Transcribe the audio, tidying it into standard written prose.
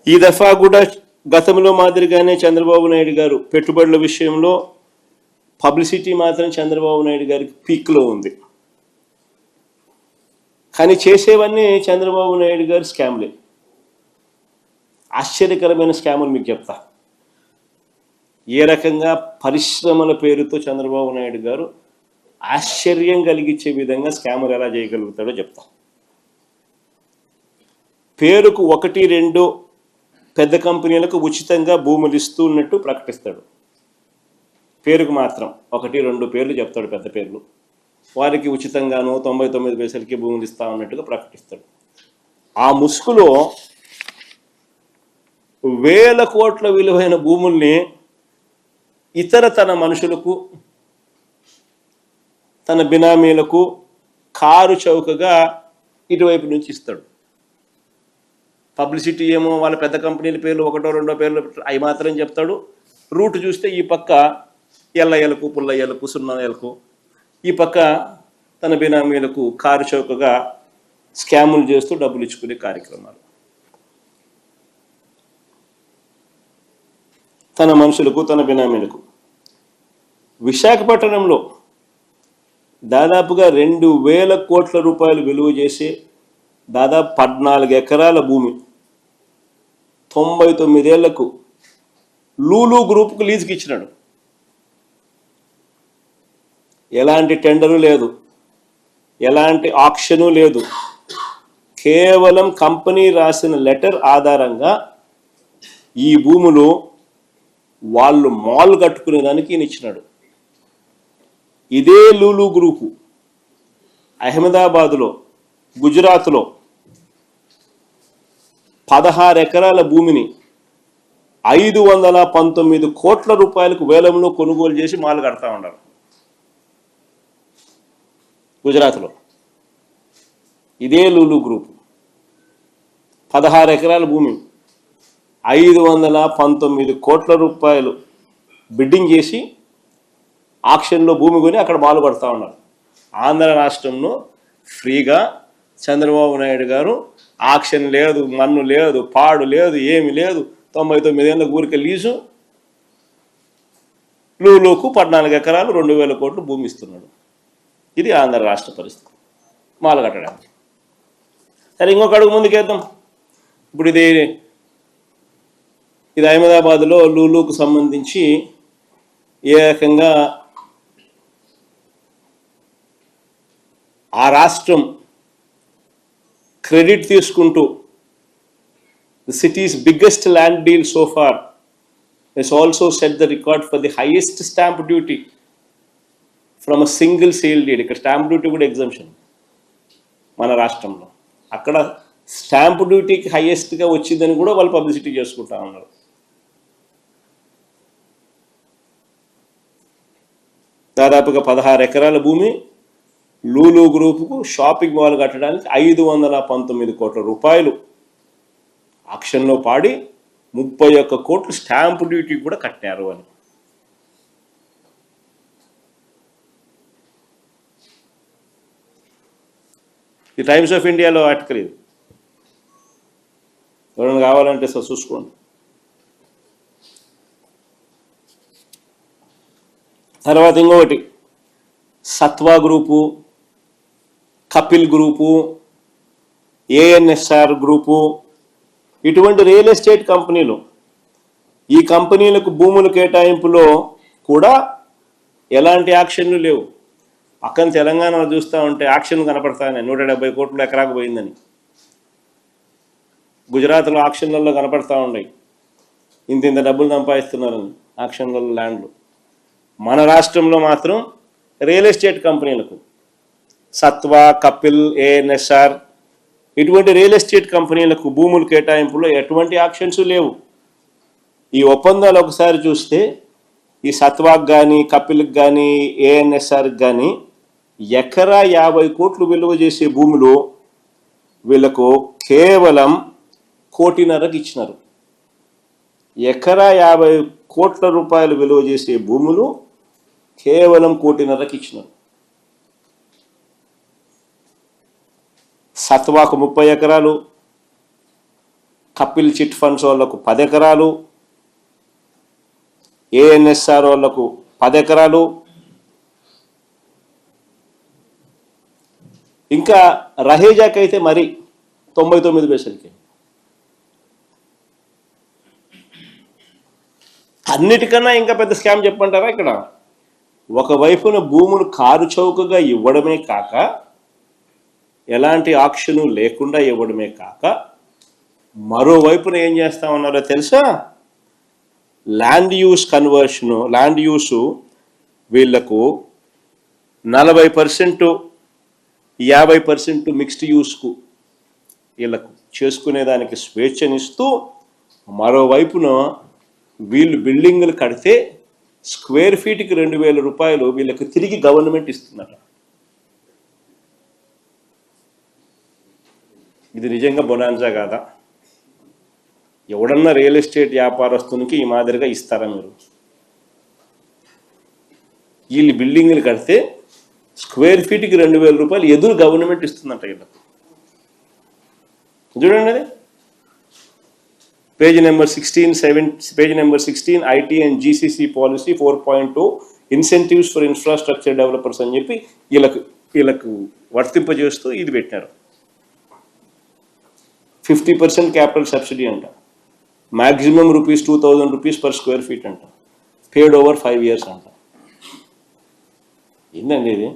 ఈ దఫా కూడా గతంలో మాదిరిగానే చంద్రబాబు నాయుడు గారు పెట్టుబడుల విషయంలో పబ్లిసిటీ మాత్రం చంద్రబాబు నాయుడు గారికి పీక్లో ఉంది. కానీ చేసేవన్నీ చంద్రబాబు నాయుడు గారు స్కామ్లే. ఆశ్చర్యకరమైన స్కాములు మీకు చెప్తా. ఏ రకంగా పరిశ్రమల పేరుతో చంద్రబాబు నాయుడు గారు ఆశ్చర్యం కలిగించే విధంగా స్కామర్ ఎలా చేయగలుగుతాడో చెప్తా. పేరుకు 1-2 పెద్ద కంపెనీలకు ఉచితంగా భూములు ఇస్తున్నట్టు ప్రకటిస్తాడు. పేరుకు మాత్రం 1-2 పేర్లు చెప్తాడు, పెద్ద పేర్లు. వారికి ఉచితంగాను 99 పైసలకి భూములు ఇస్తా ఉన్నట్టుగా ప్రకటిస్తాడు. ఆ ముసుగులో వేల కోట్ల విలువైన భూముల్ని తన మనుషులకు, తన బినామీలకు కారు చౌకగా ఇటువైపు నుంచి ఇస్తాడు. పబ్లిసిటీ ఏమో వాళ్ళ పెద్ద కంపెనీల పేర్లు 1-2 పేర్లు అవి మాత్రం చెప్తాడు. రూట్ చూస్తే ఈ పక్క ఎల్లయ్యలకు, పుల్లయ్యలకు, సున్నయ్యలకు, ఈ పక్క తన బినామీలకు కారు చౌకగా స్కాములు చేస్తూ డబ్బులు ఇచ్చుకునే కార్యక్రమాలు. తన మనుషులకు, తన బినామీలకు. విశాఖపట్నంలో దాదాపుగా 2,000 కోట్ల రూపాయలు విలువ చేసి దాదాపు 14 ఎకరాల భూమి 99 ఏళ్లకు లూలు గ్రూప్కు లీజుకి ఇచ్చినాడు. ఎలాంటి టెండరు లేదు, ఎలాంటి ఆక్షను లేదు. కేవలం కంపెనీ రాసిన లెటర్ ఆధారంగా ఈ భూములు వాళ్ళు మాల్ కట్టుకునేదానికి ఈయన ఇచ్చినాడు. ఇదే లూలు గ్రూపు అహ్మదాబాదులో, గుజరాత్లో 16 ఎకరాల భూమిని 519 కోట్ల రూపాయలకు వేలంలో కొనుగోలు చేసి మాల్ కడతా ఉన్నారు. గుజరాత్లో ఇదే లూలు గ్రూపు 16 ఎకరాల భూమి 519 కోట్ల రూపాయలు బిడ్డింగ్ చేసి ఆక్షన్లో భూమి కొని అక్కడ మాలు కడతా ఉన్నారు. ఆంధ్ర రాష్ట్రంలో ఫ్రీగా చంద్రబాబు నాయుడు గారు ఆక్షన్ లేదు, మన్ను లేదు, పాడు లేదు, ఏమి లేదు, 99 ఏళ్ళ ఊరికే లీజు లూలుకు 14 ఎకరాలు 2,000 కోట్లు భూమి ఇస్తున్నాడు. ఇది ఆంధ్ర రాష్ట్ర పరిస్థితి మాలు కట్టడానికి. సరే, ఇంకొక అడుగు ముందుకేద్దాం. ఇప్పుడు ఇది అహ్మదాబాద్లో లూలుకు సంబంధించి ఏ రకంగా ఆ రాష్ట్రం క్రెడిట్ తీసుకుంటూ the city's biggest land deal so far has also set the record for the highest stamp duty from a single sale deed. ఇక్కడ స్టాంప్ డ్యూటీ కూడా ఎగ్జంప్షన్ మన రాష్ట్రంలో. అక్కడ స్టాంప్ డ్యూటీకి హైయెస్ట్గా వచ్చిందని కూడా వాళ్ళు పబ్లిసిటీ చేసుకుంటా ఉన్నారు. దాదాపుగా 16 ఎకరాల భూమి లూలు గ్రూపుకు షాపింగ్ మాల్ కట్టడానికి 519 కోట్ల రూపాయలు ఆక్షన్లో పాడి 31 కోట్లు స్టాంప్ డ్యూటీ కూడా కట్టారు అని. ఈ టైమ్స్ ఆఫ్ ఇండియాలో ఆర్టికల్ ఇది. ఎవరైనా కావాలంటే సార్ చూసుకోండి. తర్వాత ఇంకొకటి Satva group, Kapil group, ANSR group, ఇటువంటి రియల్ ఎస్టేట్ కంపెనీలు. ఈ కంపెనీలకు భూముల కేటాయింపులో కూడా ఎలాంటి యాక్షన్లు లేవు. పక్కన తెలంగాణలో చూస్తూ ఉంటే యాక్షన్ కనపడతానే 170 కోట్లు ఎకరాకు పోయిందని. గుజరాత్లో ఆక్షన్లలో కనపడతా ఉన్నాయి, ఇంత డబ్బులు సంపాదిస్తున్నారని ఆక్షన్లలో ల్యాండ్లు. మన రాష్ట్రంలో మాత్రం రియల్ ఎస్టేట్ కంపెనీలకు సత్వా, కపిల్, ఏఎన్ఎస్ఆర్ ఇటువంటి రియల్ ఎస్టేట్ కంపెనీలకు భూములు కేటాయింపులో ఎటువంటి యాక్షన్స్ లేవు. ఈ ఒప్పందాలు ఒకసారి చూస్తే ఈ సత్వాకు కానీ, కపిల్కి కానీ, ఏఎన్ఎస్ఆర్కి కానీ ఎకరా 50 కోట్లు విలువ చేసే భూములు వీళ్ళకు కేవలం 1.5 కోటి ఇచ్చినారు. ఎకరా 50 కోట్ల రూపాయలు విలువ చేసే భూములు కేవలం 1.5 కోటి ఇచ్చినారు. సత్వాకు 30 ఎకరాలు, కపిల్ చిట్ ఫండ్స్ వాళ్ళకు 10 ఎకరాలు, ఏఎన్ఎస్ఆర్ వాళ్ళకు 10 ఎకరాలు, ఇంకా రహేజాకి అయితే మరి 99 పైసలకి. అన్నిటికన్నా ఇంకా పెద్ద స్కామ్ చెప్పంటారా ఇక్కడ? ఒకవైపున భూములు కారు చౌకగా ఇవ్వడమే కాక, ఎలాంటి ఆక్షను లేకుండా ఇవ్వడమే కాక, మరోవైపున ఏం చేస్తా ఉన్నారో తెలుసా? ల్యాండ్ యూస్ కన్వర్షను, ల్యాండ్ యూసు వీళ్లకు 40%, 50% మిక్స్డ్ యూస్కు వీళ్ళకు చేసుకునేదానికి స్వేచ్ఛనిస్తూ, మరోవైపున వీళ్ళు బిల్డింగులు కడితే స్క్వేర్ ఫీట్కి 2,000 రూపాయలు వీళ్ళకి తిరిగి గవర్నమెంట్ ఇస్తున్నారు. ఇది నిజంగా బొనాన్సా కాదా? ఎవడన్నా రియల్ ఎస్టేట్ వ్యాపారస్తునికి ఈ మాదిరిగా ఇస్తారా మీరు? వీళ్ళు బిల్డింగులు కడితే స్క్వేర్ ఫీట్కి 2,000 రూపాయలు ఎదురు గవర్నమెంట్ ఇస్తుందంట వీళ్ళకు. చూడండి అది page number 16 IT and GCC policy 4.2 incentives for infrastructure developers అని చెప్పి వీళ్ళకు వర్తింపజేస్తూ ఇది పెట్టినారు. 50% క్యాపిటల్ సబ్సిడీ అంట, మ్యాక్సిమం ₹2,000 పర్ స్క్వేర్ ఫీట్ అంట, పేడ్ ఓవర్ 5 years అంట. ఏందండి ఇది?